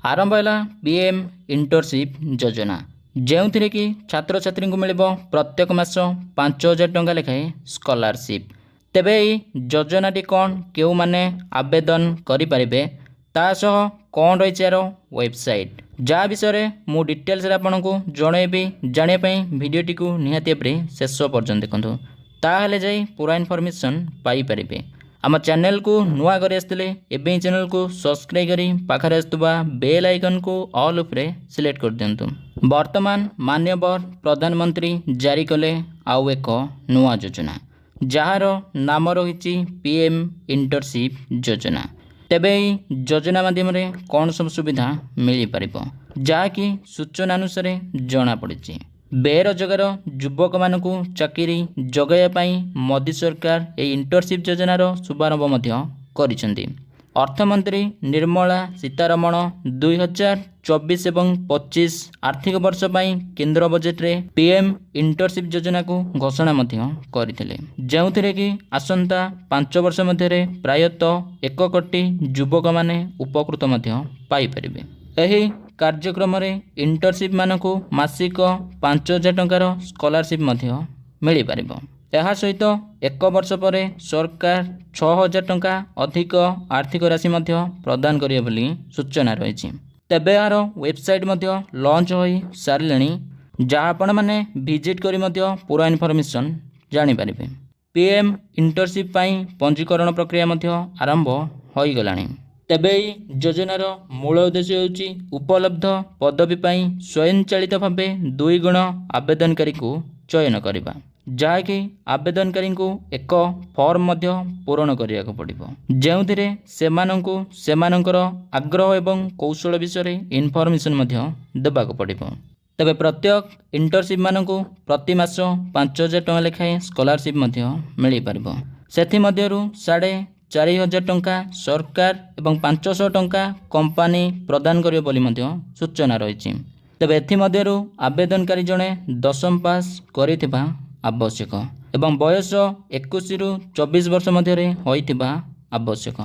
आरंभ है PM internship योजना जो कि छात्र छात्री को मिल प्रत्येक मास 5,000 टंका लेखाएं स्कॉलरशिप। तेबे योजना टी कौन क्यों माने आवेदन करें तासह कौन रही यार वेबसाइट जहाँ विषय मु डिटेल्स आपको जनइबी जानापी भिडटी को निहाती भाव शेष पर्यटन देखूँ ताहले जाई पूरा इनफॉरमेशन पाइपर। आम चैनल को नुआ कर आसते चैनल को सब्सक्राइब करी पाखरे आसुवा बेल आइकन को ऑल उपरे सिलेक्ट कर दिंतु। वर्तमान माननीय प्रधानमंत्री जारी कले आउ एक नुआ योजना जार नाम रही पीएम इंटर्नशिप योजना। तेबे योजना माध्यम कौन सब सुविधा मिल पार जहाँकि सूचना अनुसार जना पड़ी बेरोजगार युवक मानक चाकरी जगाई मोदी सरकार ये इंटर्नशिप योजनार शुभारंभ करिसेंती। अर्थमंत्री निर्मला सीतारमण 2024 एवं 25 आर्थिक वर्ष पर केंद्र बजेट रे पीएम इंटर्नशिप योजना को घोषणा करथिले जेउथिरे कि आसंता 5 वर्ष मध्य प्रायतः 1 कोटी युवक माने उपकृत पाई परिबे। एही कार्यक्रम इंटर्नशिप मानक मासिक 5,000 टंकार स्कॉलरशिप मिल पार। यह सहित 1 वर्ष पर सरकार 6,000 टंका अधिक आर्थिक राशि प्रदान करिवे बोली सूचना रही। तेबे यार वेबसाइट लॉन्च हो सारे जहाँ आपण मैंने विजिट करी पूरा इनफॉरमेशन जानी पारिबे। पीएम इंटर्नशिप पंजीकरण प्रक्रिया आरंभ हो गलानी। तेबे योजनार मूल उद्देश्य होउची उपलब्ध पदवी स्वयंचालित भाव 2 गुण आवेदनकारी को चयन करवा जहाँकि आवेदनकारी को एक फॉर्म पूरण करिया पड़िबो जेउथिरे सेमानंकर आग्रह एवं कौशल विषय इनफॉरमेशन देबाक पड़िबो। तेबे प्रत्येक इंटर्नशिप मानक प्रति मास 5,000 टंका लेखाएं स्कॉलरशिप मिल पारिबो। सेथि मध्यरु 4,500 टंका सरकार एवं 500 टंका कंपनी प्रदान करियो बोली सूचना रही। तेबे एथिमध्यरु आवेदनकारी जणे 10वीं पास करिथिबा आवश्यक एवं बयस 21 ରୁ 24 वर्ष मध्य होइथिबा आवश्यक।